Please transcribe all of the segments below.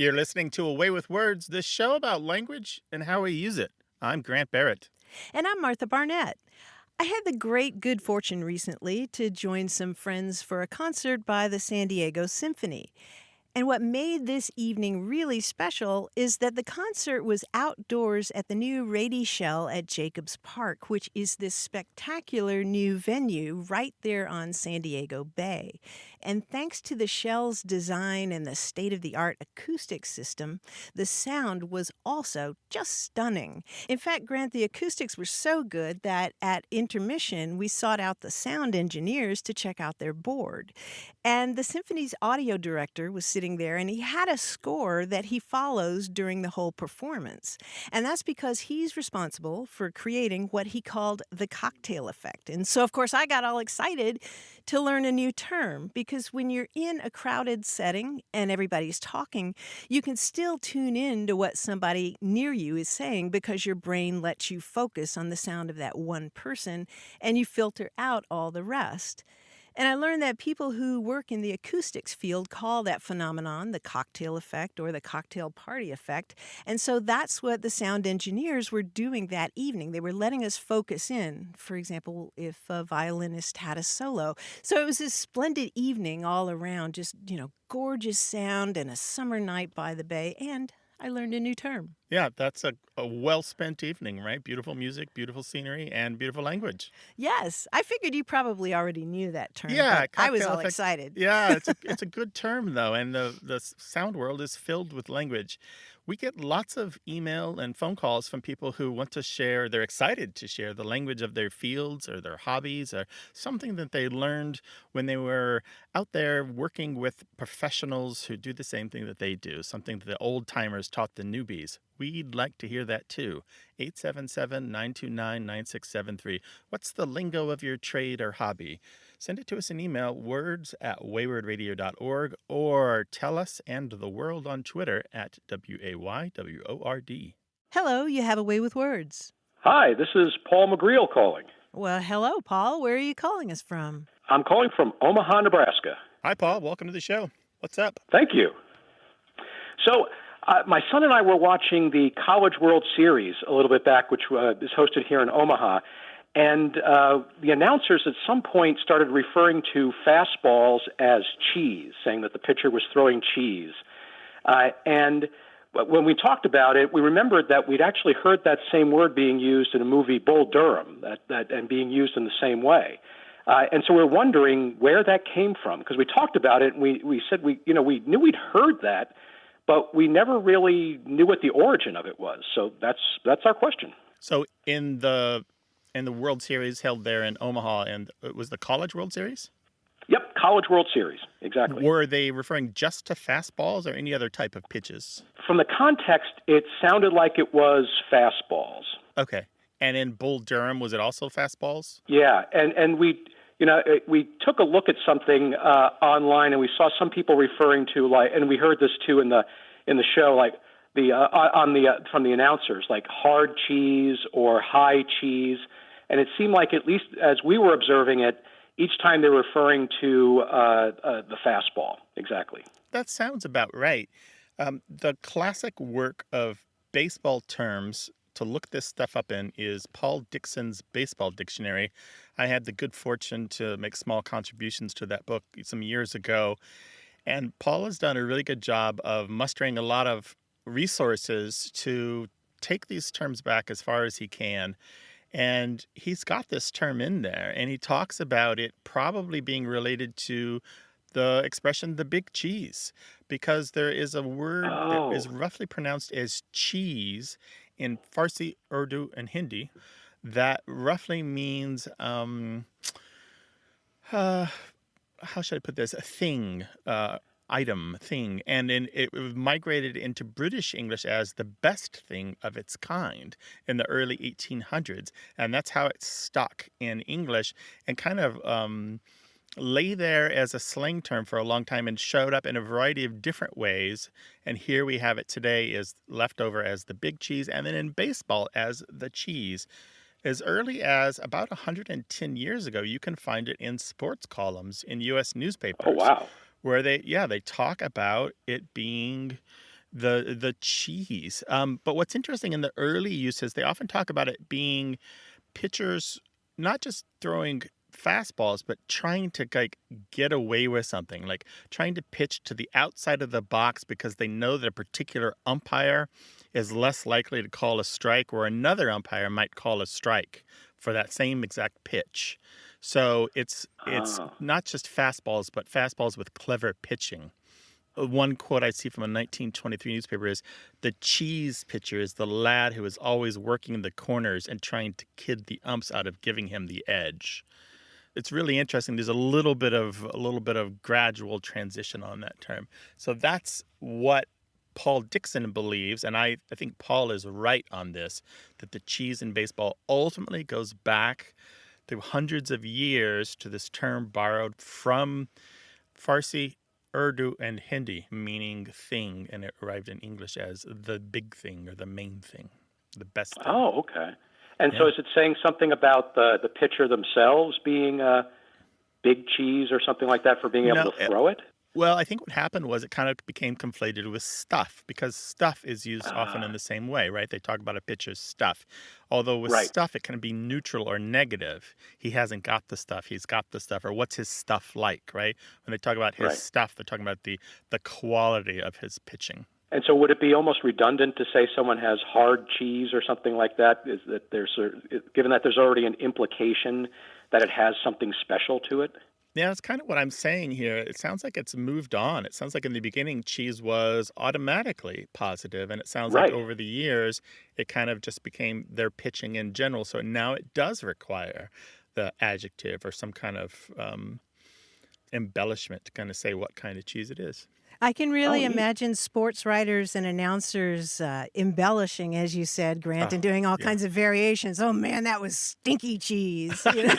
You're listening to Away with Words, the show about language and how we use it. I'm Grant Barrett. And I'm Martha Barnett. I had the great good fortune recently to join some friends for a concert by the San Diego Symphony. And what made this evening really special is that the concert was outdoors at the new Rady Shell at Jacobs Park, which is this spectacular new venue right there on San Diego Bay. And thanks to the Shell's design and the state-of-the-art acoustic system, the sound was also just stunning. In fact, Grant, the acoustics were so good that at intermission, we sought out the sound engineers to check out their board. And the symphony's audio director was sitting there, and he had a score that he follows during the whole performance. And that's because he's responsible for creating what he called the cocktail effect. And so, of course, I got all excited to learn a new term because when you're in a crowded setting and everybody's talking, you can still tune in to what somebody near you is saying because your brain lets you focus on the sound of that one person and you filter out all the rest. And I learned that people who work in the acoustics field call that phenomenon the cocktail effect or the cocktail party effect. And so that's what the sound engineers were doing that evening. They were letting us focus in, for example, if a violinist had a solo. So it was this splendid evening all around, just, gorgeous sound and a summer night by the bay. And I learned a new term. Yeah, that's a well-spent evening, right? Beautiful music, beautiful scenery, and beautiful language. Yes, I figured you probably already knew that term, Yeah, but I was cocktail all effect. excited. Yeah, it's a good term though, and the sound world is filled with language. We get lots of email and phone calls from people who want to share, they're excited to share the language of their fields or their hobbies or something that they learned when they were out there working with professionals who do the same thing that they do, something that the old timers taught the newbies. We'd like to hear that too. 877-929-9673. What's the lingo of your trade or hobby? Send it to us in email, words@waywardradio.org, or tell us and the world on Twitter at WAYWORD. Hello, you have a way with words. Hi, this is Paul McGreal calling. Well, hello, Paul. Where are you calling us from? I'm calling from Omaha, Nebraska. Hi, Paul. Welcome to the show. What's up? Thank you. So, my son and I were watching the College World Series a little bit back, which is hosted here in Omaha. And the announcers at some point started referring to fastballs as cheese, saying that the pitcher was throwing cheese. And when we talked about it, we remembered that we'd actually heard that same word being used in a movie, Bull Durham, and being used in the same way. And so we're wondering where that came from, because we talked about it and we said we knew we'd heard that, but we never really knew what the origin of it was. So that's our question. So in the World Series held there in Omaha, and it was the College World Series? Yep, College World Series, exactly. Were they referring just to fastballs or any other type of pitches? From the context, it sounded like it was fastballs. Okay. And in Bull Durham, was it also fastballs? Yeah, and we took a look at something online, and we saw some people referring to and we heard this too in the show, like from the announcers, like hard cheese or high cheese, and it seemed like, at least as we were observing it, each time they were referring to the fastball. Exactly. That sounds about right. The classic work of baseball terms to look this stuff up in is Paul Dixon's Baseball Dictionary. I had the good fortune to make small contributions to that book some years ago, and Paul has done a really good job of mustering a lot of resources to take these terms back as far as he can. And he's got this term in there, and he talks about it probably being related to the expression the big cheese, because there is a word that is roughly pronounced as cheese in Farsi, Urdu, and Hindi that roughly means, how should I put this, a thing, item, thing. And then it migrated into British English as the best thing of its kind in the early 1800s. And that's how it stuck in English and kind of lay there as a slang term for a long time and showed up in a variety of different ways. And here we have it today as left over as the big cheese, and then in baseball as the cheese. As early as about 110 years ago, you can find it in sports columns in U.S. newspapers. Oh, wow. Where they talk about it being the cheese. But what's interesting in the early uses, they often talk about it being pitchers not just throwing fastballs, but trying to like get away with something, like trying to pitch to the outside of the box because they know that a particular umpire is less likely to call a strike, or another umpire might call a strike for that same exact pitch. So it's Oh. not just fastballs, but fastballs with clever pitching. One quote I see from a 1923 newspaper is, "The cheese pitcher is the lad who is always working the corners and trying to kid the umps out of giving him the edge." It's really interesting. There's a little bit of gradual transition on that term. So that's what Paul Dixon believes, and I think Paul is right on this, that the cheese in baseball ultimately goes back through hundreds of years to this term borrowed from Farsi, Urdu, and Hindi, meaning thing, and it arrived in English as the big thing or the main thing, the best thing. Oh, okay. And so Yeah. is it saying something about the pitcher themselves being a big cheese or something like that for being able No, to throw it? well, I think what happened was it kind of became conflated with stuff, because stuff is used often in Ah, the same way, right? They talk about a pitcher's stuff. Although with right, stuff, it can be neutral or negative. He hasn't got the stuff, he's got the stuff, or what's his stuff like, right? When they talk about his right. stuff, they're talking about the quality of his pitching. And so would it be almost redundant to say someone has hard cheese or something like that? Is that given that there's already an implication that it has something special to it? Yeah, that's kind of what I'm saying here. It sounds like it's moved on. It sounds like in the beginning, cheese was automatically positive, and it sounds like Right. over the years, it kind of just became their pitching in general. So now it does require the adjective or some kind of embellishment to kind of say what kind of cheese it is. I can Oh, really neat. imagine sports writers and announcers embellishing, as you said, Grant, and Oh, doing all yeah. kinds of variations. Oh man, that was stinky cheese. You know?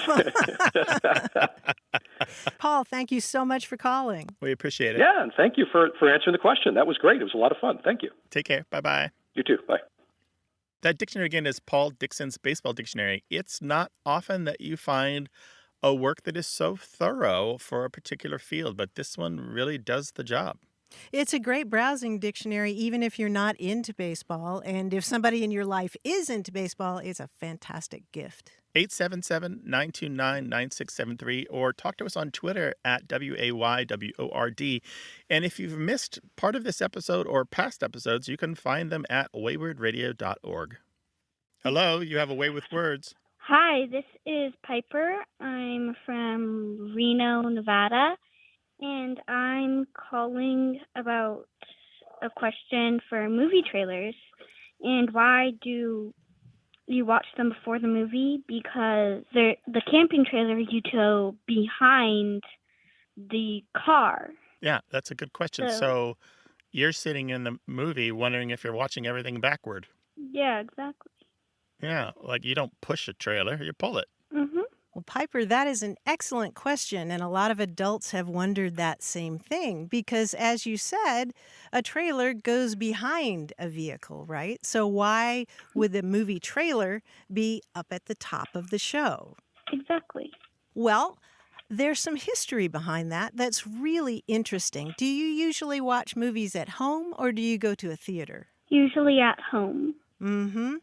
Paul, thank you so much for calling. We appreciate it. Yeah, and thank you for answering the question. That was great. It was a lot of fun. Thank you. Take care. Bye bye. You too. Bye. That dictionary again is Paul Dixon's Baseball Dictionary. It's not often that you find a work that is so thorough for a particular field, but this one really does the job. It's a great browsing dictionary, even if you're not into baseball. And if somebody in your life is into baseball, it's a fantastic gift. 877-929-9673, or talk to us on Twitter at WAYWORD. And if you've missed part of this episode or past episodes, you can find them at waywardradio.org. Hello, you have a way with words. Hi, this is Piper. I'm from Reno, Nevada, and I'm calling about a question for movie trailers. And why do you watch them before the movie? Because the camping trailer you tow behind the car. Yeah, that's a good question. So, So you're sitting in the movie wondering if you're watching everything backward. yeah, exactly. Yeah, like you don't push a trailer, you pull it. Mm-hmm. Well, Piper, that is an excellent question. And a lot of adults have wondered that same thing because, as you said, a trailer goes behind a vehicle, right? So why would the movie trailer be up at the top of the show? Exactly. Well, there's some history behind that that's really interesting. Do you usually watch movies at home or do you go to a theater? Usually at home. Mm-hmm.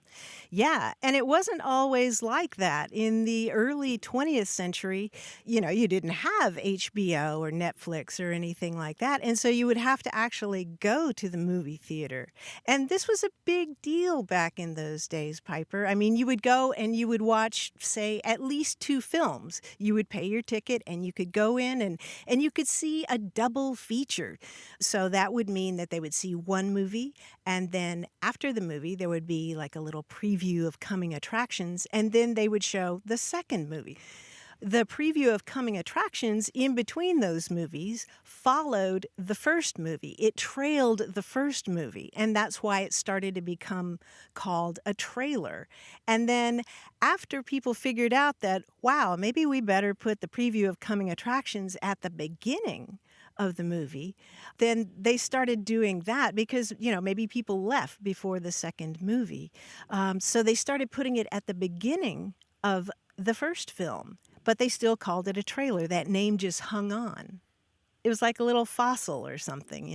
Yeah, and it wasn't always like that. In the early 20th century, you didn't have HBO or Netflix or anything like that, and so you would have to actually go to the movie theater. And this was a big deal back in those days, Piper. I mean, you would go and you would watch, say, at least 2 films. You would pay your ticket and you could go in and you could see a double feature. So that would mean that they would see one movie, and then after the movie, there would be like a little preview of coming attractions, and then they would show the second movie. The preview of coming attractions in between those movies followed the first movie. It trailed the first movie, and that's why it started to become called a trailer. And then after people figured out that, wow, maybe we better put the preview of coming attractions at the beginning of the movie, then they started doing that because, maybe people left before the second movie. So they started putting it at the beginning of the first film, but they still called it a trailer. That name just hung on. It was like a little fossil or something,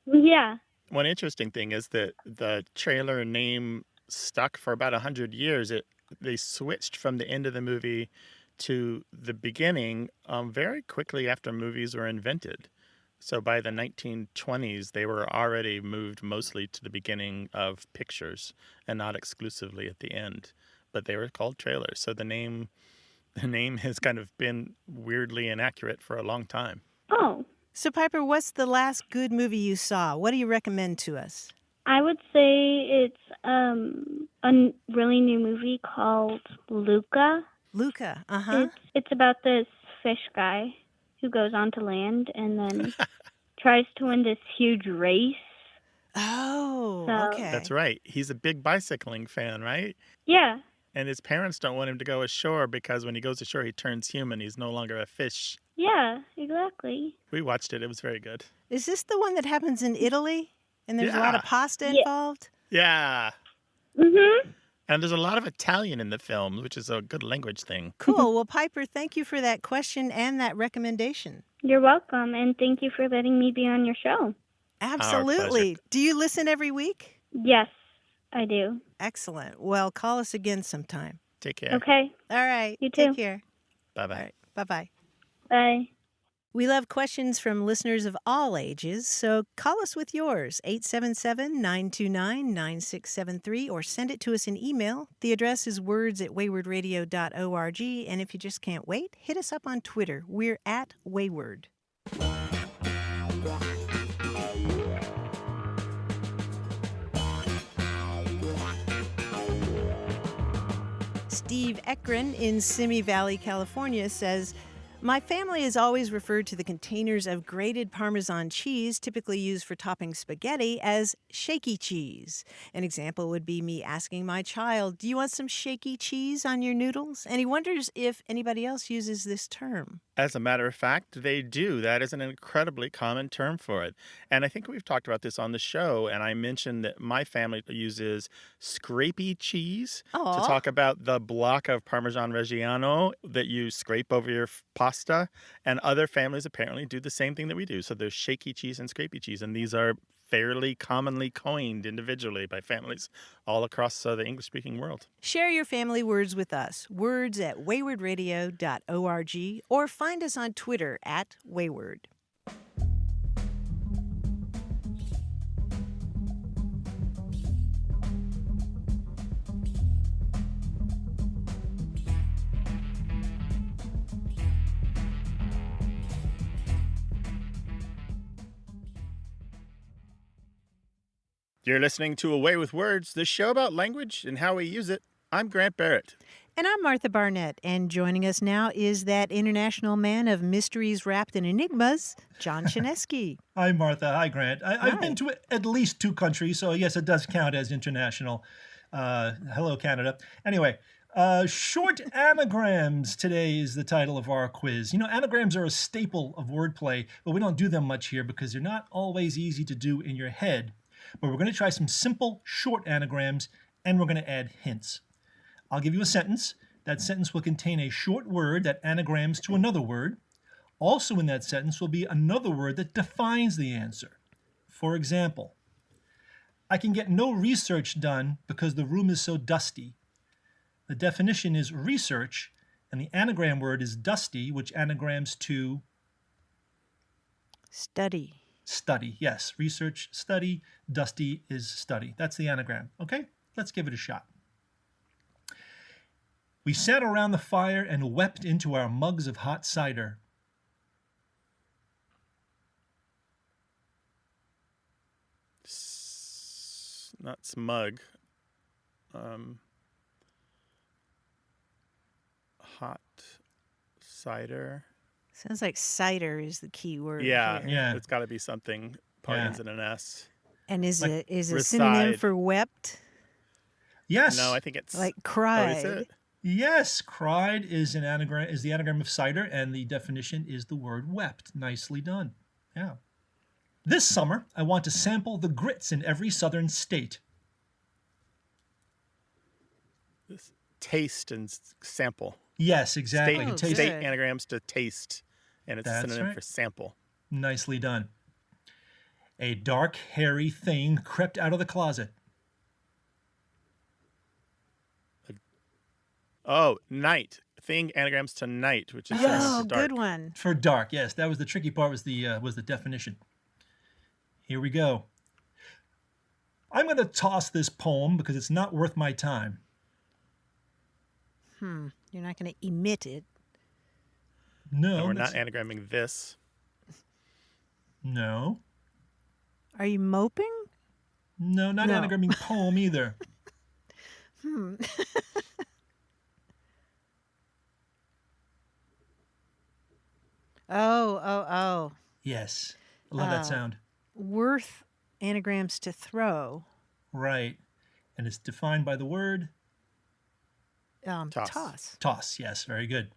Yeah. One interesting thing is that the trailer name stuck for about 100 years. They switched from the end of the movie to the beginning very quickly after movies were invented. So by the 1920s, they were already moved mostly to the beginning of pictures and not exclusively at the end. But they were called trailers. So the name has kind of been weirdly inaccurate for a long time. Oh, So, Piper, what's the last good movie you saw? What do you recommend to us? I would say it's a really new movie called Luca. Luca, uh-huh. It's about this fish guy who goes onto land and then tries to win this huge race. Oh, So- okay. That's right. He's a big bicycling fan, right? Yeah. And his parents don't want him to go ashore because when he goes ashore, he turns human. He's no longer a fish. Yeah, exactly. We watched it. It was very good. Is this the one that happens in Italy? And there's a lot of Yeah. pasta Yeah. involved? Yeah. Mhm. And there's a lot of Italian in the film, which is a good language thing. Cool. Well, Piper, thank you for that question and that recommendation. You're welcome, and thank you for letting me be on your show. Absolutely. Do you listen every week? Yes, I do. Excellent. Well, call us again sometime. Take care. Okay. All right. You Take too. care. Bye-bye. All right. Bye-bye. Bye. We love questions from listeners of all ages, so call us with yours, 877-929-9673, or send it to us in email. The address is words@waywardradio.org, and if you just can't wait, hit us up on Twitter. We're at Wayward. Steve Ekren in Simi Valley, California says, my family has always referred to the containers of grated Parmesan cheese, typically used for topping spaghetti, as shaky cheese. An example would be me asking my child, do you want some shaky cheese on your noodles? And he wonders if anybody else uses this term. As a matter of fact, they do. That is an incredibly common term for it. And I think we've talked about this on the show, and I mentioned that my family uses scrapey cheese to Aw. talk about the block of Parmesan Reggiano that you scrape over your pasta. And other families apparently do the same thing that we do. So there's shaky cheese and scrapey cheese, and these are fairly commonly coined individually by families all across the English-speaking world. Share your family words with us, words@waywardradio.org, or find us on Twitter at Wayward. You're listening to Away with Words, the show about language and how we use it. I'm Grant Barrett. And I'm Martha Barnett, and joining us now is that international man of mysteries wrapped in enigmas, John Chinesky. Hi, Martha. Hi, Grant. Hi. I've been to at least 2 countries, so yes, it does count as international. Hello, Canada. Anyway, short anagrams today is the title of our quiz. You know, anagrams are a staple of wordplay, but we don't do them much here because they're not always easy to do in your head. But we're going to try some simple, short anagrams, and we're going to add hints. I'll give you a sentence. That sentence will contain a short word that anagrams to another word. Also in that sentence will be another word that defines the answer. For example, I can get no research done because the room is so dusty. The definition is research, and the anagram word is dusty, which anagrams to Study. study. Yes, research, study, dusty is study. That's the anagram. Okay, let's give it a shot. We sat around the fire and wept into our mugs of hot cider. Not smug. Hot cider. Sounds like cider is the key word. Yeah, here. Yeah. It's got to be something probably Yeah. ends in an S. And is Like it a synonym reside. for wept? Yes. No, I think it's Like Oh, cried? is it? Yes, cried is an anagram, is the anagram of cider, and the definition is the word wept. Nicely done. Yeah. This summer, I want to sample the grits in every southern state. This taste and sample. Yes, exactly. State, Oh, Taste- state good. anagrams to taste, and it's a That's synonym right. for sample. Nicely done. A dark, hairy thing crept out of the closet. Oh, night. Thing anagrams to night, which is similar Yes. to Oh, good dark. one. For dark, yes. That was the tricky part, was the definition. Here we go. I'm going to toss this poem because it's not worth my time. You're not going to emit it. And No, we're not anagramming this. no, Are you moping? no, not No. anagramming poem either. Oh. Yes, I love that Oh. sound. Worth anagrams to throw. Right, and it's defined by the word Toss. toss. Yes, very good.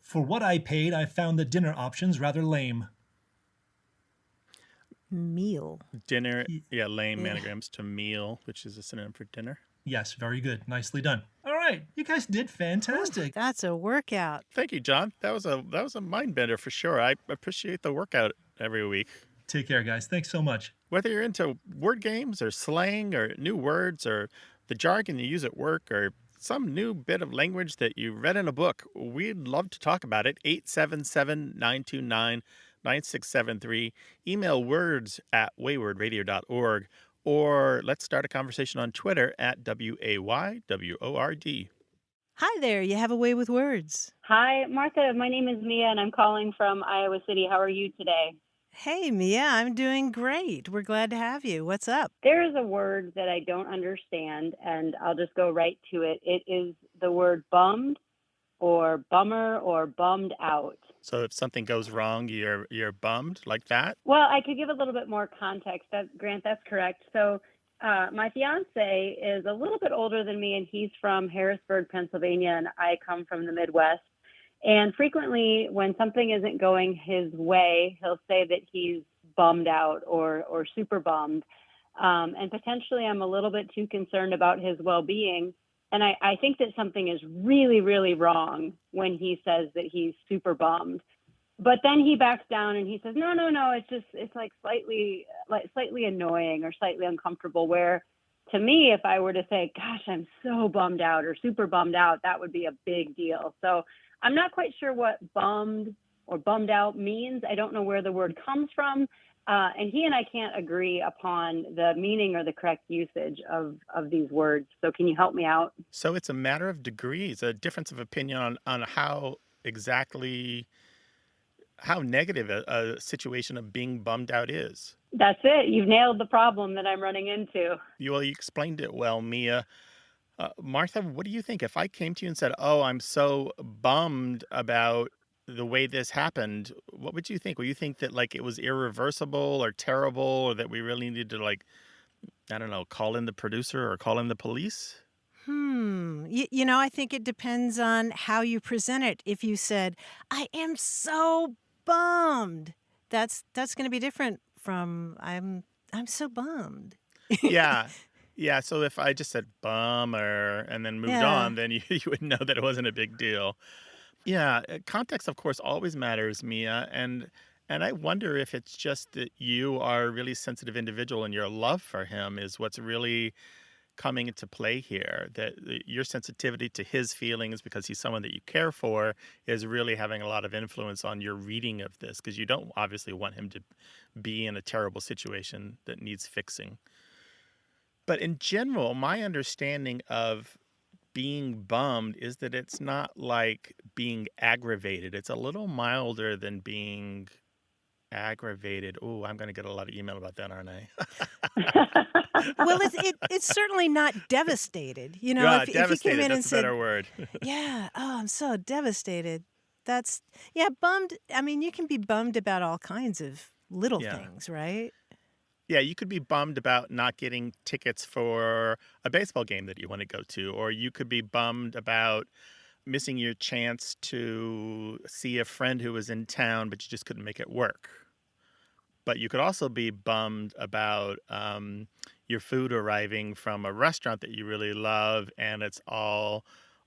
For what I paid, I found the dinner options rather lame. Meal. Dinner, lame Yeah. anagrams to meal, which is a synonym for dinner. Yes, very good. Nicely done. All right, you guys did fantastic. That's a workout. Thank you, John. That was a mind bender for sure. I appreciate the workout every week. Take care, guys. Thanks so much. Whether you're into word games or slang or new words or the jargon you use at work or some new bit of language that you read in a book, we'd love to talk about it. 877-929-9673. Email words@waywordradio.org. Or let's start a conversation on Twitter at WAYWORD. Hi there. You have a way with words. Hi, Martha. My name is Mia, and I'm calling from Iowa City. How are you today? Hey, Mia. I'm doing great. We're glad to have you. What's up? There is a word that I don't understand, and I'll just go right to it. It is the word bummed or bummer or bummed out. So if something goes wrong, you're bummed like that? Well, I could give a little bit more context. Grant, that's correct. So my fiance is a little bit older than me, and he's from Harrisburg, Pennsylvania, and I come from the Midwest. And frequently, when something isn't going his way, he'll say that he's bummed out or super bummed. And potentially, I'm a little bit too concerned about his well-being. And I think that something is really, really wrong when he says that he's super bummed. But then he backs down and he says, no, it's like slightly annoying or slightly uncomfortable. Where to me, if I were to say, gosh, I'm so bummed out or super bummed out, that would be a big deal. So I'm not quite sure what bummed or bummed out means. I don't know where the word comes from. And he and I can't agree upon the meaning or the correct usage of these words. So can you help me out? So it's a matter of degrees, a difference of opinion on how exactly, how negative a situation of being bummed out is. That's it. You've nailed the problem that I'm running into. You explained it well, Mia. Martha, what do you think? If I came to you and said, oh, I'm so bummed about the way this happened, what would you think? Would you think that like it was irreversible or terrible or that we really needed to like, I don't know, call in the producer or call in the police? I think it depends on how you present it. If you said, I am so bummed, that's going to be different from I'm so bummed. Yeah. Yeah. So if I just said bummer and then moved Yeah. on, then you would know that it wasn't a big deal. Yeah. Context, of course, always matters, Mia. And I wonder if it's just that you are a really sensitive individual and your love for him is what's really coming into play here, that your sensitivity to his feelings because he's someone that you care for is really having a lot of influence on your reading of this, because you don't obviously want him to be in a terrible situation that needs fixing. But in general, my understanding of being bummed is that it's not like being aggravated. It's a little milder than being aggravated. Oh, I'm going to get a lot of email about that, aren't I? Well, it's certainly not devastated. Yeah, if you devastated. came in and That's a said, better word. yeah, oh, I'm so devastated. Bummed. I mean, you can be bummed about all kinds of little Yeah. things, right? Yeah, you could be bummed about not getting tickets for a baseball game that you want to go to, or you could be bummed about missing your chance to see a friend who was in town, but you just couldn't make it work. But you could also be bummed about your food arriving from a restaurant that you really love, and it's all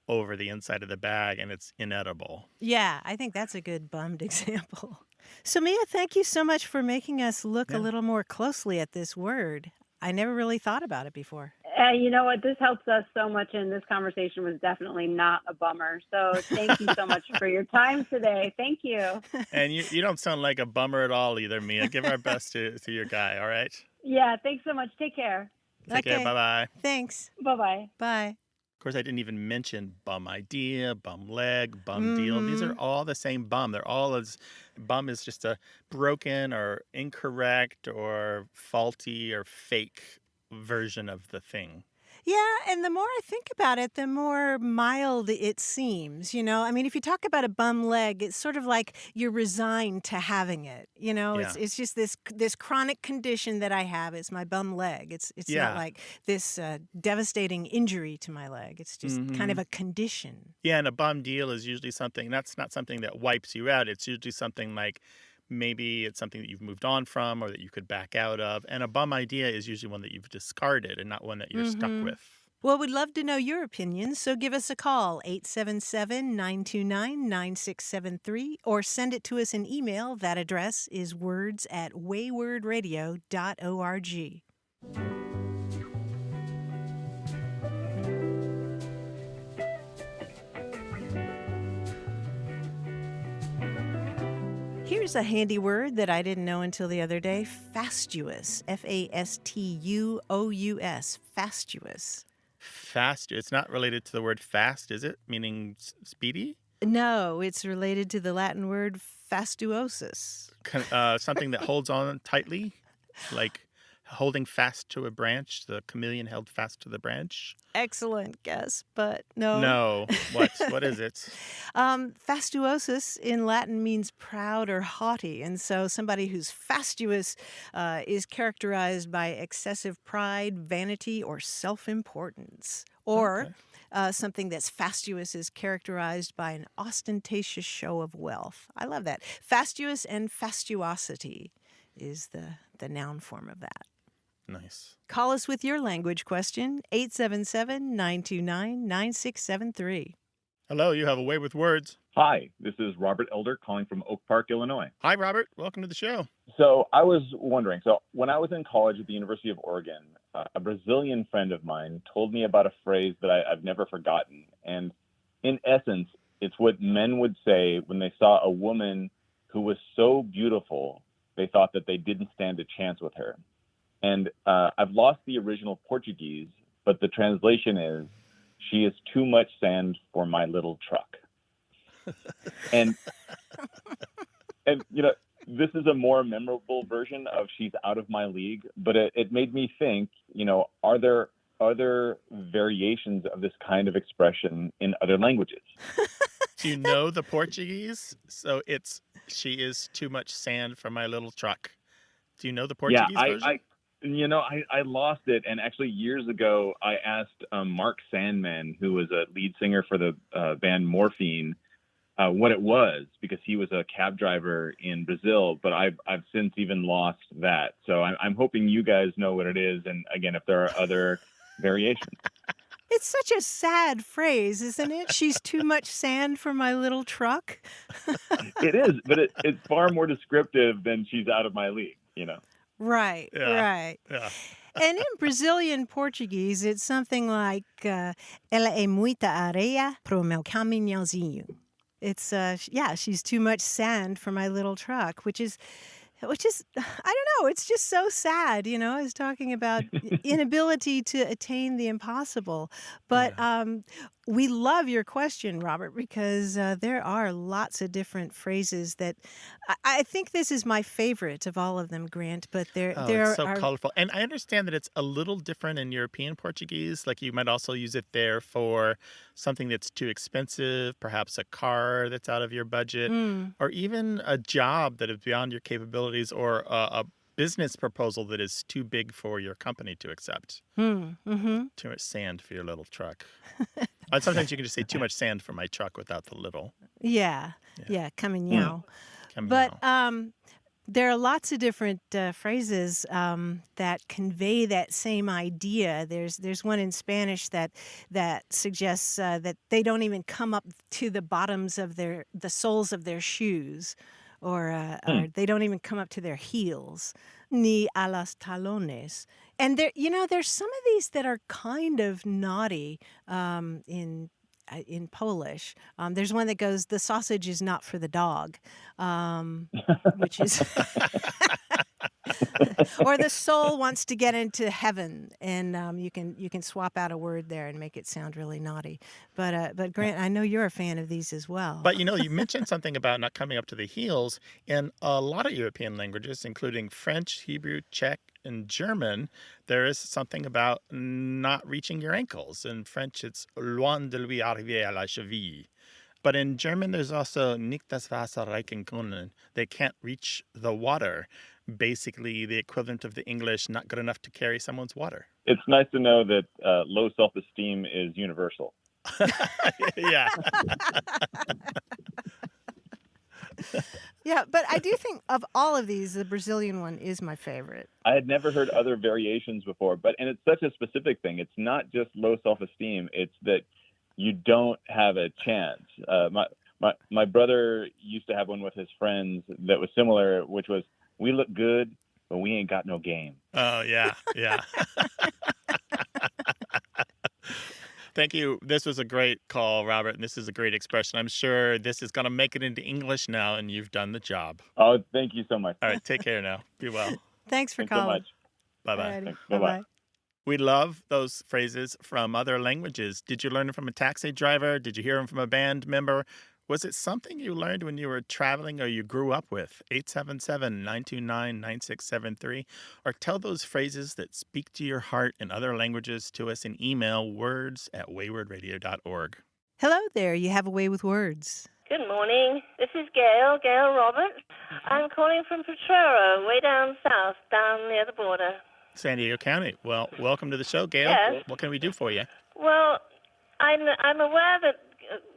over the inside of the bag, and it's inedible. Yeah, I think that's a good bummed example. So, Mia, thank you so much for making us look a Yeah. little more closely at this word. I never really thought about it before. You know what? This helps us so much, and this conversation was definitely not a bummer. So thank you so much for your time today. Thank you. And you don't sound like a bummer at all either, Mia. Give our best to your guy, all right? Yeah, thanks so much. Take care. Take care. Okay. Bye-bye. Thanks. Bye bye. Bye. Of course, I didn't even mention bum idea, bum leg, bum deal. These are Mm-hmm. all the same bum. They're all as bum is just a broken or incorrect or faulty or fake version of the thing. Yeah, and the more I think about it, the more mild it seems, I mean, if you talk about a bum leg, it's sort of like you're resigned to having it. Yeah. It's just this chronic condition that I have. It's my bum leg. It's not Yeah. like this devastating injury to my leg. It's just kind of a condition. Yeah, and a bum deal is usually something that's not something that wipes you out. It's usually something like maybe it's something that you've moved on from or that you could back out of. And a bum idea is usually one that you've discarded and not one that you're stuck with. Well, we'd love to know your opinions, so give us a call, 877-929-9673, or send it to us in email. That address is words@waywordradio.org. Here's a handy word that I didn't know until the other day, fastuous, Fastuous, fastuous. Fast, it's not related to the word fast, is it? Meaning speedy? No, it's related to the Latin word fastuosus. Something that holds on tightly, like holding fast to a branch. The chameleon held fast to the branch. Excellent guess, but no. No. What is it? Fastuosus in Latin means proud or haughty, and so somebody who's fastuous is characterized by excessive pride, vanity, or self-importance. Or something that's fastuous is characterized by an ostentatious show of wealth. I love that. Fastuous and fastuosity is the noun form of that. Nice. Call us with your language question, 877-929-9673. Hello, you have a way with words. Hi, this is Robert Elder calling from Oak Park, Illinois. Hi, Robert. Welcome to the show. So I was wondering, when I was in college at the University of Oregon, a Brazilian friend of mine told me about a phrase that I've never forgotten. And in essence, it's what men would say when they saw a woman who was so beautiful, they thought that they didn't stand a chance with her. And I've lost the original Portuguese, but the translation is, "She is too much sand for my little truck." and this is a more memorable version of "she's out of my league," but it made me think, are there other variations of this kind of expression in other languages? Do you know the Portuguese? So it's "she is too much sand for my little truck." Do you know the Portuguese version? I lost it. And actually years ago, I asked Mark Sandman, who was a lead singer for the band Morphine, what it was, because he was a cab driver in Brazil, but I've since even lost that. So I'm hoping you guys know what it is. And again, if there are other variations. It's such a sad phrase, isn't it? She's too much sand for my little truck. It is, but it's far more descriptive than "she's out of my league," Right, Yeah. right. Yeah. And in Brazilian Portuguese, it's something like, ela é muita areia pro meu caminhãozinho. It's, she's too much sand for my little truck, which is, I don't know, it's just so sad, it's talking about inability to attain the impossible. But we love your question, Robert, because there are lots of different phrases that I think this is my favorite of all of them, Grant, but there It's so are colorful. And I understand that it's a little different in European Portuguese. Like you might also use it there for something that's too expensive, perhaps a car that's out of your budget, or even a job that is beyond your capabilities, or a business proposal that is too big for your company to accept. Too much sand for your little truck. And sometimes you can just say "too much sand for my truck" without the little. Yeah, caminhão. But there are lots of different phrases that convey that same idea. There's one in Spanish that suggests that they don't even come up to the bottoms of the soles of their shoes, or they don't even come up to their heels. Ni a los talones. And there's some of these that are kind of naughty in Polish. There's one that goes, "The sausage is not for the dog," which is, or "The soul wants to get into heaven," and you can swap out a word there and make it sound really naughty. But Grant, I know you're a fan of these as well. But you mentioned something about not coming up to the heels. In a lot of European languages, including French, Hebrew, Czech, and German, there is something about not reaching your ankles. In French, it's loin de lui arriver à la cheville. But in German, there's also nicht das Wasser reichen können. They can't reach the water. Basically, the equivalent of the English, not good enough to carry someone's water. It's nice to know that low self-esteem is universal. Yeah. Yeah, but I do think of all of these, the Brazilian one is my favorite. I had never heard other variations before, and it's such a specific thing. It's not just low self-esteem. It's that you don't have a chance. My brother used to have one with his friends that was similar, which was, "We look good, but we ain't got no game." Oh, yeah. Thank you. This was a great call, Robert, and this is a great expression. I'm sure this is going to make it into English now, and you've done the job. Oh, thank you so much. All right, take care now. Be well. Thanks for Thanks so calling. much. Bye-bye. Alrighty, Thanks. Bye-bye. We love those phrases from other languages. Did you learn them from a taxi driver? Did you hear them from a band member? Was it something you learned when you were traveling or you grew up with? 877-929-9673. Or tell those phrases that speak to your heart in other languages to us in email, words@waywardradio.org. Hello there. You have a way with words. Good morning. This is Gail Roberts. I'm calling from Potrero, way down south, down near the border. San Diego County. Well, welcome to the show, Gail. Yes. What can we do for you? Well, I'm aware that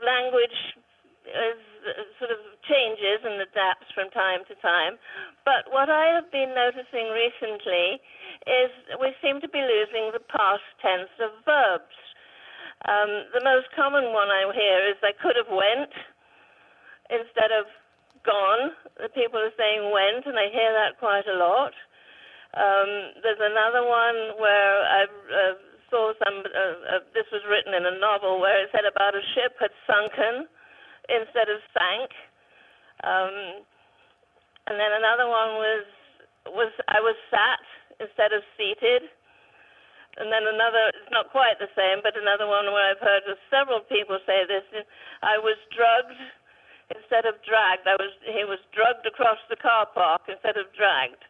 language sort of changes and adapts from time to time. But what I have been noticing recently is we seem to be losing the past tense of verbs. The most common one I hear is "I could have went" instead of "gone." The people are saying "went," and I hear that quite a lot. There's another one where I saw this was written in a novel where it said about a ship had sunken instead of sank. And then another one was I was sat instead of seated. And then another, it's not quite the same, but another one where I've heard several people say this, I was drugged instead of dragged. He was drugged across the car park instead of dragged.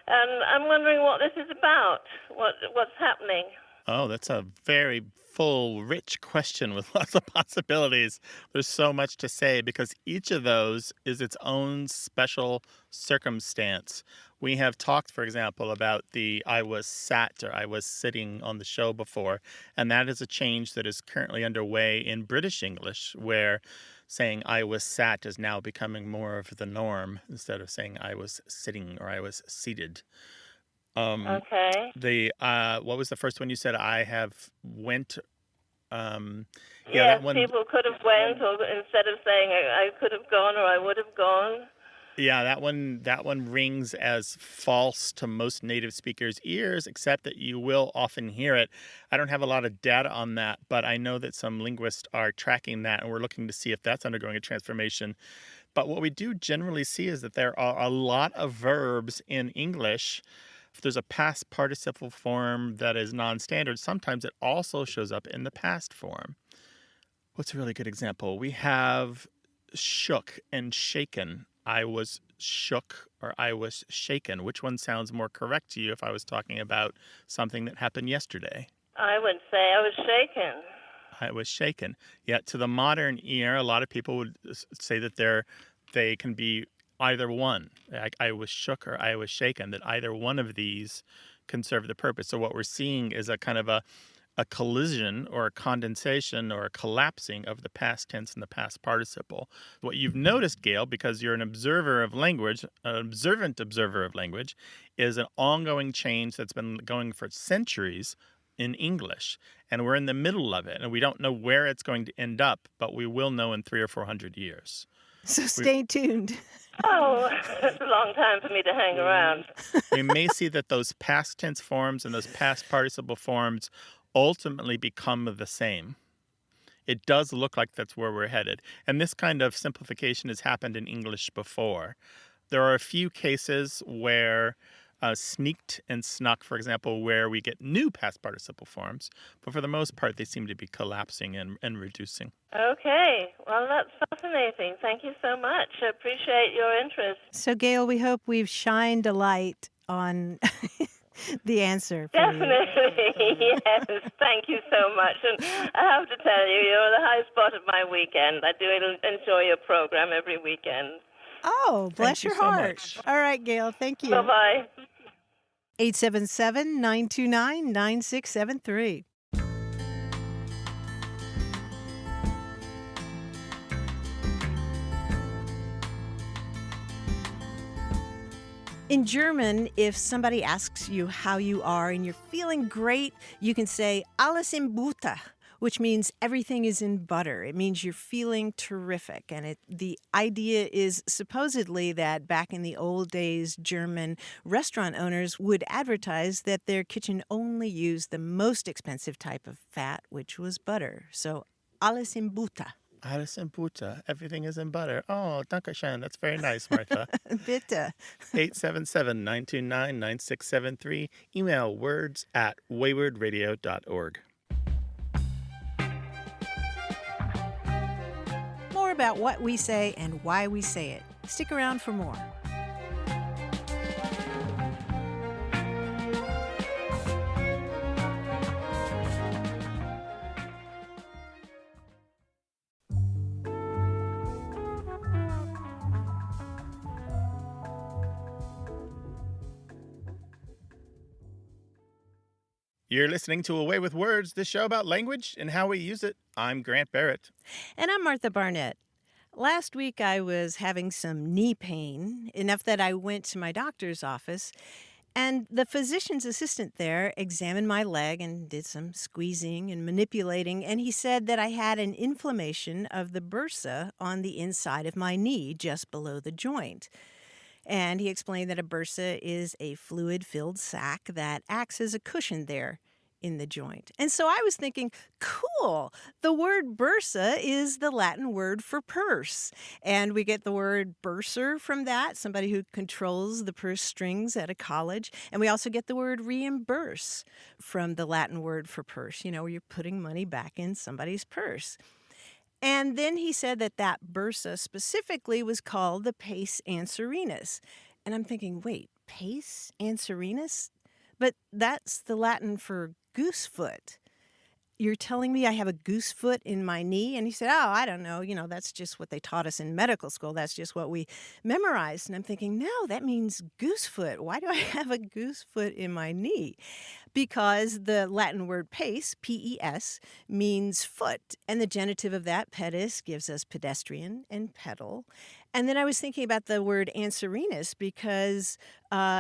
And I'm wondering what this is about, what's happening. Oh, that's a very full, rich question with lots of possibilities. There's so much to say because each of those is its own special circumstance. We have talked, for example, about the "I was sat" or "I was sitting" on the show before, and that is a change that is currently underway in British English, where saying "I was sat" is now becoming more of the norm instead of saying "I was sitting" or "I was seated." Okay. What was the first one you said? I have went. Yes, that one. People could have went, or instead of saying I could have gone or I would have gone. Yeah, that one rings as false to most native speakers' ears, except that you will often hear it. I don't have a lot of data on that, but I know that some linguists are tracking that, and we're looking to see if that's undergoing a transformation. But what we do generally see is that there are a lot of verbs in English. If there's a past participle form that is non-standard, sometimes it also shows up in the past form. What's a really good example? We have shook and shaken. I was shook or I was shaken. Which one sounds more correct to you if I was talking about something that happened yesterday? I would say I was shaken. I was shaken. Yet to the modern ear, a lot of people would say that they can be either one. I was shook or I was shaken, that either one of these can serve the purpose. So what we're seeing is a kind of a collision or a condensation or a collapsing of the past tense and the past participle. What you've noticed, Gail, because you're an observer of language, an observant observer of language, is an ongoing change that's been going for centuries in English. And we're in the middle of it, and we don't know where it's going to end up, but we will know in 300 or 400 years. So stay tuned. Oh, it's a long time for me to hang around. We may see that those past tense forms and those past participle forms ultimately become the same. It does look like that's where we're headed. And this kind of simplification has happened in English before. There are a few cases where sneaked and snuck, for example, where we get new past participle forms. But for the most part, they seem to be collapsing and reducing. Okay. Well, that's fascinating. Thank you so much. I appreciate your interest. So, Gail, we hope we've shined a light on the answer for you. Definitely. Yes. Thank you so much. And I have to tell you, you're the high spot of my weekend. I do enjoy your program every weekend. Oh, bless your you so heart. much. All right, Gail, thank you. Bye-bye. 877-929-9673. In German, if somebody asks you how you are and you're feeling great, you can say alles in Butter, which means everything is in butter. It means you're feeling terrific. And the idea is supposedly that back in the old days, German restaurant owners would advertise that their kitchen only used the most expensive type of fat, which was butter. So alles in Butter. Alles in Butter. Everything is in butter. Oh, danke schön. That's very nice, Martha. Bitte. 877-929-9673. Email words@waywardradio.org. More about what we say and why we say it. Stick around for more. You're listening to Away with Words, the show about language and how we use it. I'm Grant Barrett. And I'm Martha Barnett. Last week I was having some knee pain, enough that I went to my doctor's office, and the physician's assistant there examined my leg and did some squeezing and manipulating, and he said that I had an inflammation of the bursa on the inside of my knee, just below the joint. And he explained that a bursa is a fluid-filled sac that acts as a cushion there in the joint. And so I was thinking, cool, the word bursa is the Latin word for purse. And we get the word bursar from that, somebody who controls the purse strings at a college. And we also get the word reimburse from the Latin word for purse, where you're putting money back in somebody's purse. And then he said that bursa specifically was called the pes anserinus. And I'm thinking, wait, pes anserinus? But that's the Latin for goosefoot. You're telling me I have a goosefoot in my knee? And he said, oh, I don't know. That's just what they taught us in medical school. That's just what we memorized. And I'm thinking, no, that means goosefoot. Why do I have a goosefoot in my knee? Because the Latin word pes, P-E-S, means foot. And the genitive of that, pedis, gives us pedestrian and pedal. And then I was thinking about the word anserinus because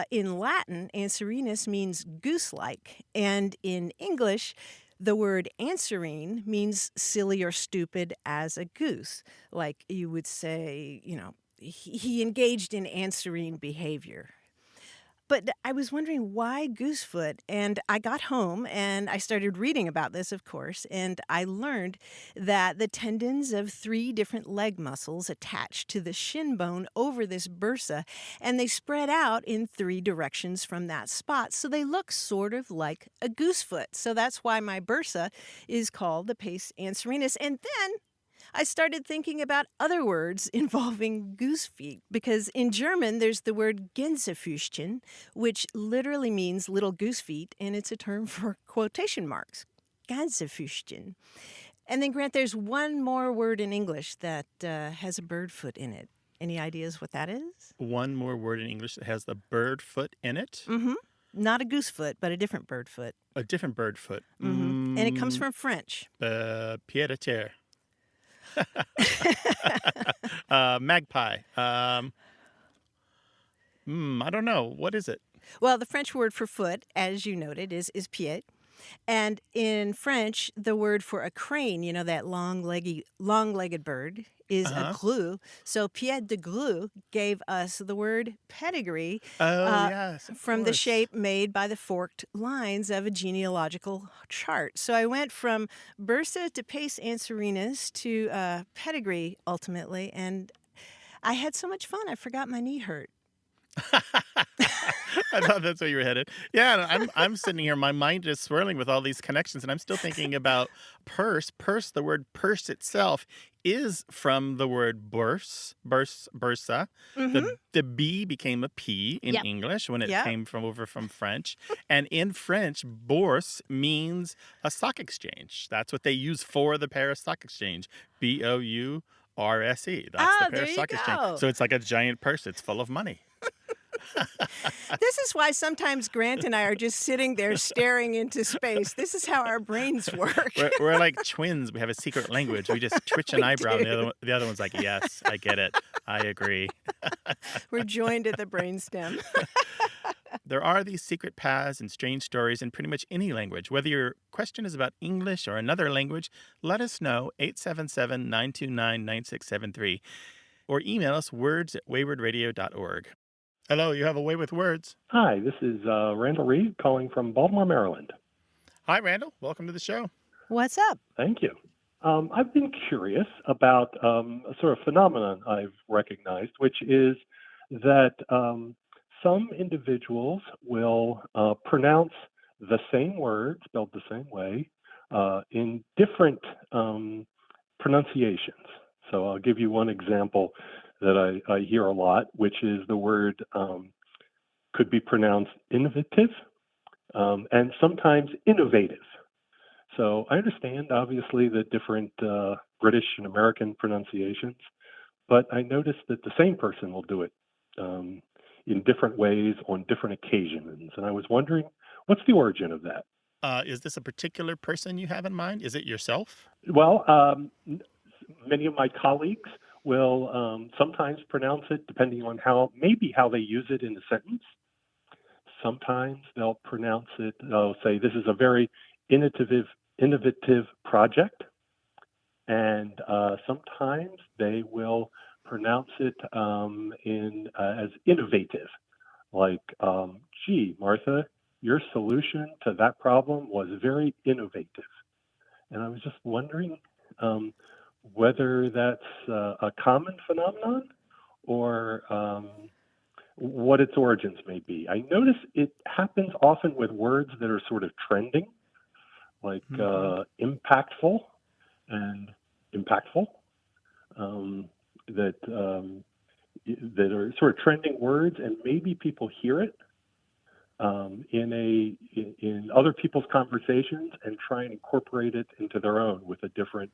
in Latin, anserinus means goose-like. And in English, the word answering means silly or stupid as a goose. Like you would say, he engaged in answering behavior. But I was wondering why goosefoot, and I got home and I started reading about this, of course, and I learned that the tendons of 3 different leg muscles attach to the shin bone over this bursa, and they spread out in 3 directions from that spot, so they look sort of like a goosefoot. So that's why my bursa is called the pes anserinus. And then I started thinking about other words involving goose feet, because in German there's the word Gänsefüßchen, which literally means little goose feet, and it's a term for quotation marks. Gänsefüßchen. And then, Grant, there's one more word in English that has a bird foot in it. Any ideas what that is? One more word in English that has the bird foot in it? Mm-hmm. Not a goose foot, but a different bird foot. A different bird foot. Mm-hmm. And it comes from French. Pied à terre. Magpie. I don't know. What is it? Well, the French word for foot, as you noted, is pied. And in French, the word for a crane, that long-legged bird, is a Uh-huh. grue. So Pied de Grue gave us the word pedigree Oh, uh, yes, of from the course. shape made by the forked lines of a genealogical chart. So I went from bursa to pace anserinus to pedigree ultimately, and I had so much fun. I forgot my knee hurt. I thought that's where you were headed. Yeah, and I'm sitting here, my mind is swirling with all these connections, and I'm still thinking about purse. Purse, the word purse itself is from the word bursa. Mm-hmm. The B became a P in Yep. English when it Yep. came from French. And in French, bourse means a stock exchange. That's what they use for the Paris Stock Exchange. BOURSE. That's the Oh, there Paris you Stock Exchange. go. So it's like a giant purse. It's full of money. This is why sometimes Grant and I are just sitting there staring into space. This is how our brains work. We're like twins. We have a secret language. We just twitch an We eyebrow, and do. the other one's like, "Yes, I get it. I agree." We're joined at the brainstem. There are these secret paths and strange stories in pretty much any language. Whether your question is about English or another language, let us know 877-929-9673 or email us words@waywardradio.org. Hello, you have a way with words. Hi, this is Randall Reed calling from Baltimore, Maryland. Hi, Randall. Welcome to the show. What's up? Thank you. I've been curious about a sort of phenomenon I've recognized, which is that some individuals will pronounce the same word, spelled the same way, in different pronunciations. So I'll give you one example that I hear a lot, which is the word could be pronounced innovative and sometimes innovative. So I understand, obviously, the different British and American pronunciations, but I noticed that the same person will do it in different ways on different occasions. And I was wondering, what's the origin of that? Is this a particular person you have in mind? Is it yourself? Well, many of my colleagues will sometimes pronounce it depending on how they use it in a sentence. Sometimes they'll pronounce it, they'll say, this is a very innovative project. And sometimes they will pronounce it as innovative, like, gee, Martha, your solution to that problem was very innovative. And I was just wondering whether that's a common phenomenon or what its origins may be. I notice it happens often with words that are sort of trending, like impactful and impactful, that are sort of trending words, and maybe people hear it in other people's conversations and try and incorporate it into their own with a different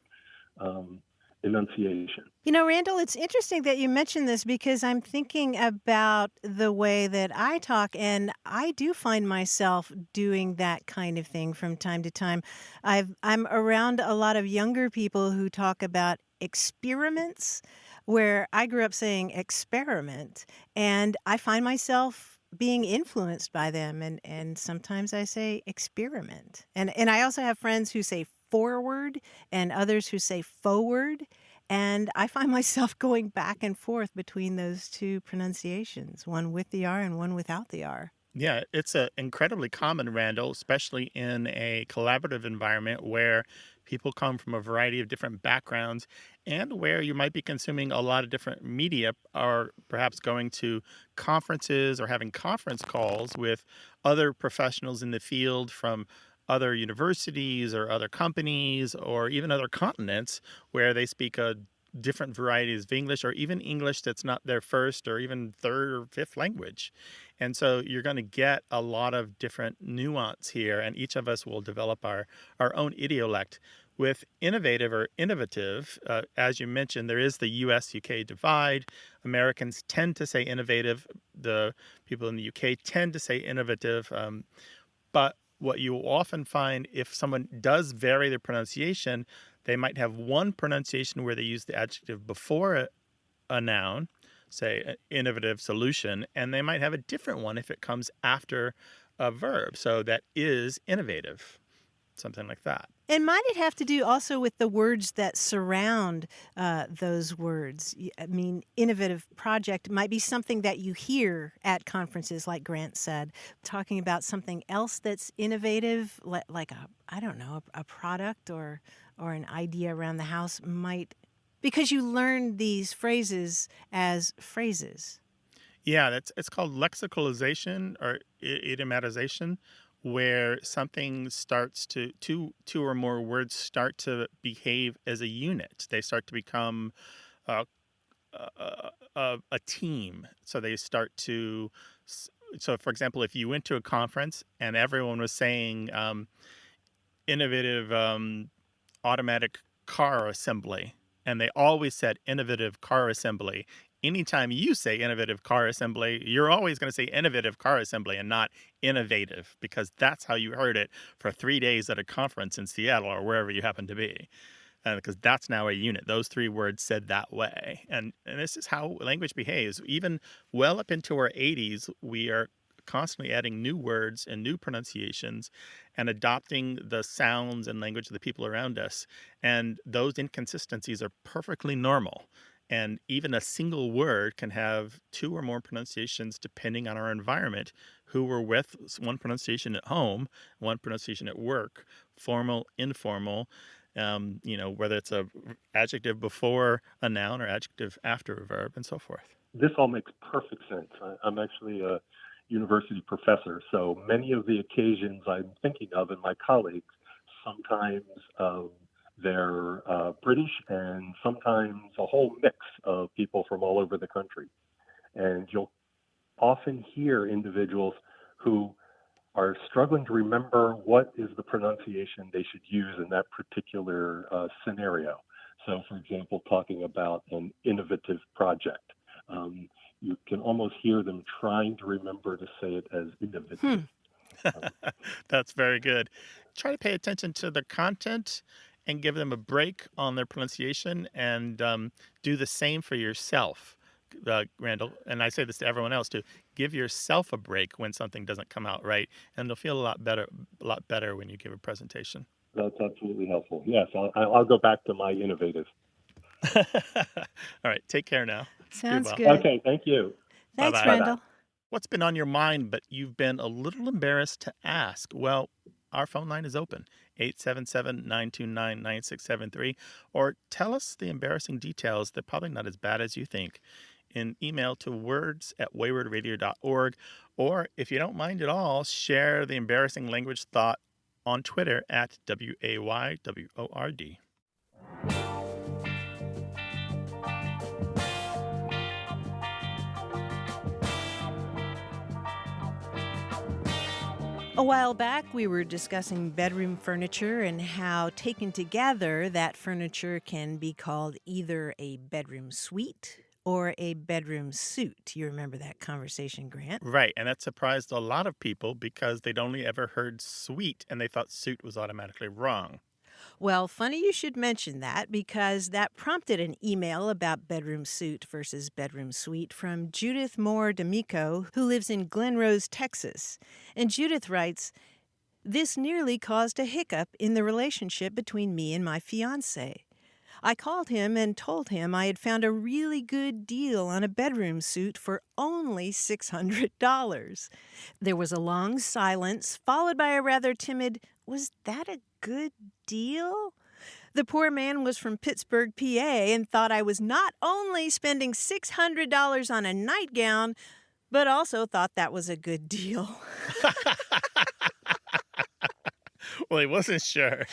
enunciation. Randall, it's interesting that you mentioned this because I'm thinking about the way that I talk, and I do find myself doing that kind of thing from time to time. I'm around a lot of younger people who talk about experiments, where I grew up saying experiment, and I find myself being influenced by them, and sometimes I say experiment. And I also have friends who say forward and others who say forward. And I find myself going back and forth between those two pronunciations, one with the R and one without the R. Yeah, it's incredibly common, Randall, especially in a collaborative environment where people come from a variety of different backgrounds and where you might be consuming a lot of different media or perhaps going to conferences or having conference calls with other professionals in the field from other universities or other companies or even other continents where they speak a different varieties of English or even English that's not their first or even third or fifth language. And so you're going to get a lot of different nuance here, and each of us will develop our own idiolect. With innovative or innovative, as you mentioned, there is the US-UK divide. Americans tend to say innovative. The people in the UK tend to say innovative. But what you will often find if someone does vary their pronunciation, they might have one pronunciation where they use the adjective before a noun, say innovative solution, and they might have a different one if it comes after a verb. So that is innovative. something like that. And might it have to do also with the words that surround those words? I mean, innovative project might be something that you hear at conferences, like Grant said, talking about something else that's innovative, like I don't know, a product or an idea around the house might, because you learn these phrases as phrases. Yeah, it's called lexicalization or idiomatization, where something starts to two or more words start to behave as a unit. They start to become uh, a team. So they start to. So, for example, if you went to a conference and everyone was saying innovative automatic car assembly, and they always said innovative car assembly. Anytime you say innovative car assembly, you're always going to say innovative car assembly and not innovative, because that's how you heard it for 3 days at a conference in Seattle or wherever you happen to be. Because that's now a unit. Those 3 words said that way. And this is how language behaves. Even well up into our 80s, we are constantly adding new words and new pronunciations and adopting the sounds and language of the people around us. And those inconsistencies are perfectly normal. And even a single word can have 2 or more pronunciations depending on our environment, who we're with, one pronunciation at home, one pronunciation at work, formal, informal, whether it's a adjective before a noun or adjective after a verb, and so forth. This all makes perfect sense. I'm actually a university professor, so many of the occasions I'm thinking of and my colleagues, sometimes they're British and sometimes a whole mix of people from all over the country. And you'll often hear individuals who are struggling to remember what is the pronunciation they should use in that particular scenario. So, for example, talking about an innovative project, you can almost hear them trying to remember to say it as innovative. That's very good. Try to pay attention to the content and give them a break on their pronunciation, and do the same for yourself, Randall. And I say this to everyone else too. Give yourself a break when something doesn't come out right, and it'll feel a lot better when you give a presentation. That's absolutely helpful. Yes, I'll go back to my innovative. All right, take care now. Sounds well. good. Okay, thank you. Thanks, Bye-bye. Randall. What's been on your mind but you've been a little embarrassed to ask? Well, our phone line is open, 877-929-9673, or tell us the embarrassing details. They're probably not as bad as you think. In email to words@waywardradio.org, or if you don't mind at all, share the embarrassing language thought on Twitter at WAYWORD. A while back, we were discussing bedroom furniture and how, taken together, that furniture can be called either a bedroom suite or a bedroom suit. You remember that conversation, Grant? Right, and that surprised a lot of people because they'd only ever heard suite and they thought suit was automatically wrong. Well, funny you should mention that, because that prompted an email about bedroom suit versus bedroom suite from Judith Moore D'Amico, who lives in Glen Rose, Texas. And Judith writes, "This nearly caused a hiccup in the relationship between me and my fiancé. I called him and told him I had found a really good deal on a bedroom suit for only $600. There was a long silence, followed by a rather timid, 'Was that a good deal?' The poor man was from Pittsburgh, PA, and thought I was not only spending $600 on a nightgown, but also thought that was a good deal." Well, he wasn't sure.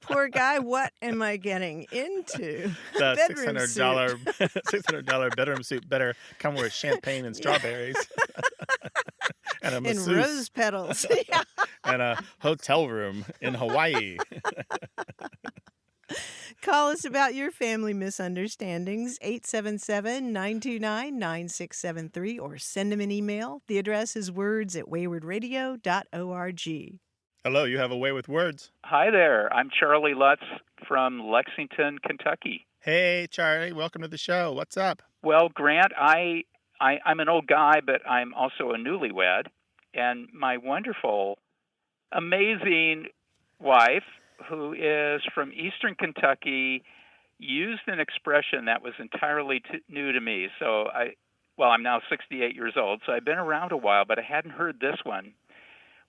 Poor guy, what am I getting into? The Bedroom $600 $600 bedroom suit better come with champagne and strawberries. And a and masseuse. rose petals. Yeah. And a hotel room in Hawaii. Call us about your family misunderstandings, 877-929-9673, or send them an email. The address is words@waywardradio.org. Hello, you have a way with words. Hi there. I'm Charlie Lutz from Lexington, Kentucky. Hey, Charlie, welcome to the show. What's up? Well, Grant, I'm an old guy, but I'm also a newlywed. And my wonderful amazing wife who is from Eastern Kentucky used an expression that was entirely new to me. So I'm now 68 years old, so I've been around a while, but I hadn't heard this one.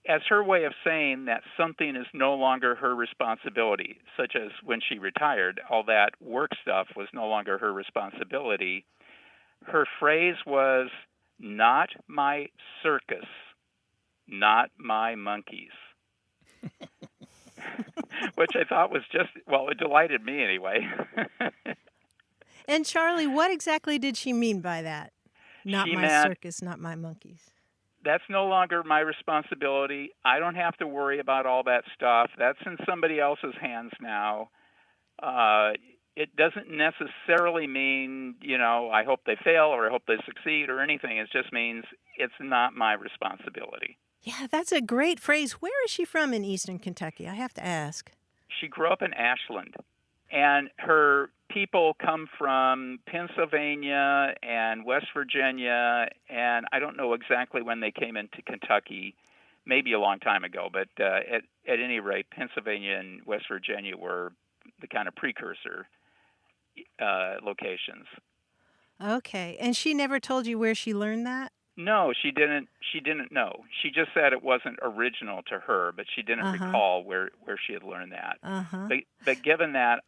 As her way of saying that something is no longer her responsibility, such as when she retired, all that work stuff was no longer her responsibility. Her phrase was, "Not my circus, not my monkeys," which I thought was it delighted me anyway. And Charlie, what exactly did she mean by that? Not my circus, not my monkeys. That's no longer my responsibility. I don't have to worry about all that stuff. That's in somebody else's hands now. It doesn't necessarily mean, I hope they fail or I hope they succeed or anything. It just means it's not my responsibility. Yeah, that's a great phrase. Where is she from in Eastern Kentucky? I have to ask. She grew up in Ashland, and her people come from Pennsylvania and West Virginia, and I don't know exactly when they came into Kentucky, maybe a long time ago, but at any rate, Pennsylvania and West Virginia were the kind of precursor locations. Okay, and she never told you where she learned that? No, she didn't. She didn't know. She just said it wasn't original to her, but she didn't recall where she had learned that. But given that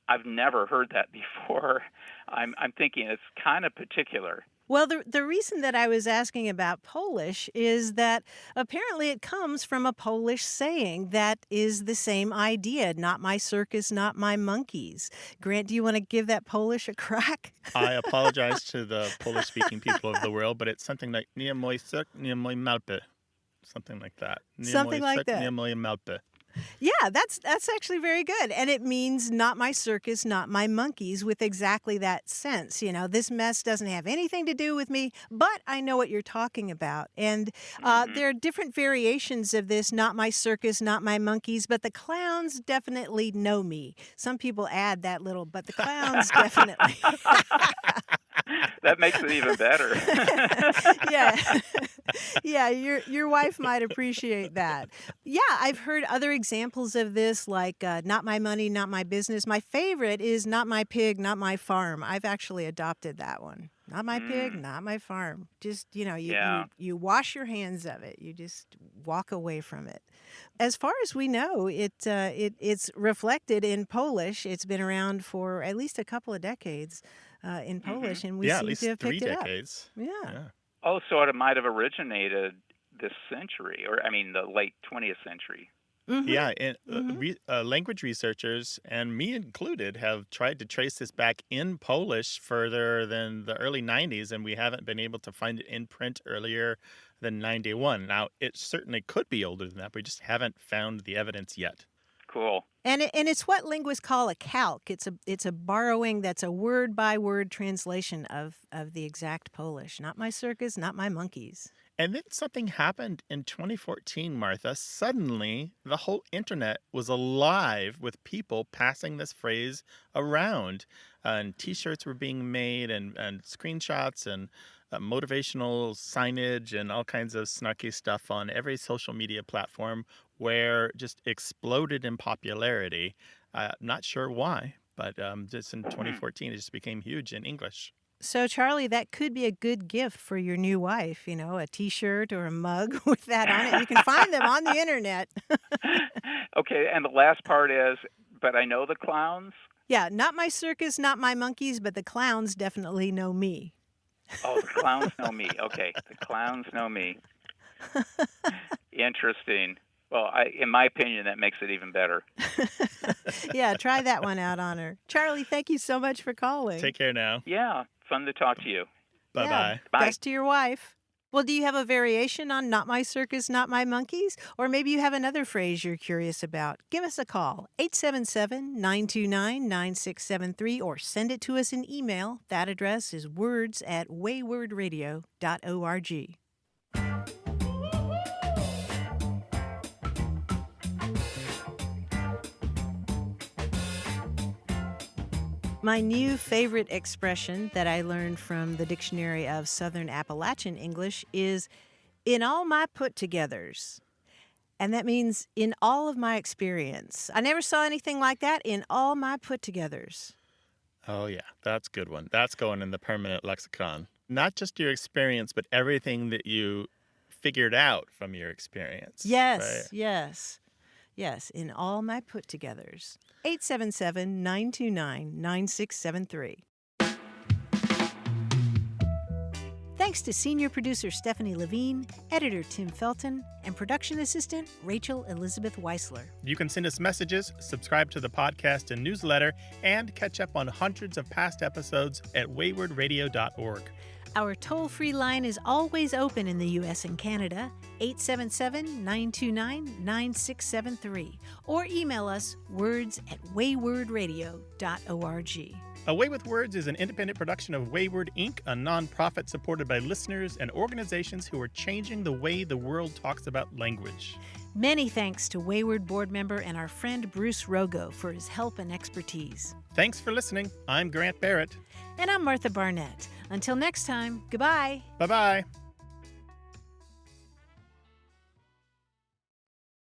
I've never heard that before, I'm thinking it's kind of particular. Well, the reason that I was asking about Polish is that apparently it comes from a Polish saying that is the same idea, not my circus, not my monkeys. Grant, do you want to give that Polish a crack? I apologize to the Polish-speaking people of the world, but it's something like nie mój cirk, nie mój małpy. Something like that. Something like that. Nie moje małpy. Yeah, that's actually very good. And it means not my circus, not my monkeys, with exactly that sense. This mess doesn't have anything to do with me, but I know what you're talking about. And there are different variations of this, not my circus, not my monkeys, but the clowns definitely know me. Some people add that little, but the clowns definitely. That makes it even better. Yeah. Yeah, your wife might appreciate that. Yeah, I've heard other examples of this, like not my money, not my business. My favorite is not my pig, not my farm. I've actually adopted that one. Not my pig, not my farm. Just, you wash your hands of it. You just walk away from it. As far as we know, it's reflected in Polish. It's been around for at least a couple of decades in Polish, and we seem to have picked it up. At least 3 decades. Yeah. Oh, so it might have originated this century, the late 20th century. Mm-hmm. Yeah, and language researchers, and me included, have tried to trace this back in Polish further than the early 90s, and we haven't been able to find it in print earlier than 91. Now, it certainly could be older than that, but we just haven't found the evidence yet. Cool. And it's what linguists call a calque. It's a borrowing that's a word-by-word translation of the exact Polish. Not my circus, not my monkeys. And then something happened in 2014, Martha. Suddenly, the whole internet was alive with people passing this phrase around. And T-shirts were being made and screenshots and motivational signage and all kinds of snarky stuff on every social media platform, where just exploded in popularity. Not sure why, but just in 2014, it just became huge in English. So, Charlie, that could be a good gift for your new wife, a T-shirt or a mug with that on it. You can find them on the internet. Okay, and the last part is, but I know the clowns? Yeah, not my circus, not my monkeys, but the clowns definitely know me. Oh, the clowns know me. Okay, the clowns know me. Interesting. Well, in my opinion, that makes it even better. Yeah, try that one out on her. Charlie, thank you so much for calling. Take care now. Yeah, fun to talk to you. Bye-bye. Yeah, Bye. best to your wife. Well, do you have a variation on not my circus, not my monkeys? Or maybe you have another phrase you're curious about. Give us a call, 877-929-9673, or send it to us in email. That address is words@waywordradio.org. My new favorite expression that I learned from the Dictionary of Southern Appalachian English is in all my put-togethers. And that means in all of my experience. I never saw anything like that in all my put-togethers. Oh, yeah, that's a good one. That's going in the permanent lexicon. Not just your experience, but everything that you figured out from your experience. Yes, right? yes, yes, in all my put-togethers. 877-929-9673. Thanks to senior producer Stephanie Levine, editor Tim Felton, and production assistant Rachel Elizabeth Weisler. You can send us messages, subscribe to the podcast and newsletter, and catch up on hundreds of past episodes at waywardradio.org. Our toll-free line is always open in the U.S. and Canada, 877-929-9673, or email us words@waywardradio.org. A Way with Words is an independent production of Wayward, Inc., a nonprofit supported by listeners and organizations who are changing the way the world talks about language. Many thanks to Wayward board member and our friend Bruce Rogo for his help and expertise. Thanks for listening. I'm Grant Barrett. And I'm Martha Barnett. Until next time, goodbye. Bye-bye.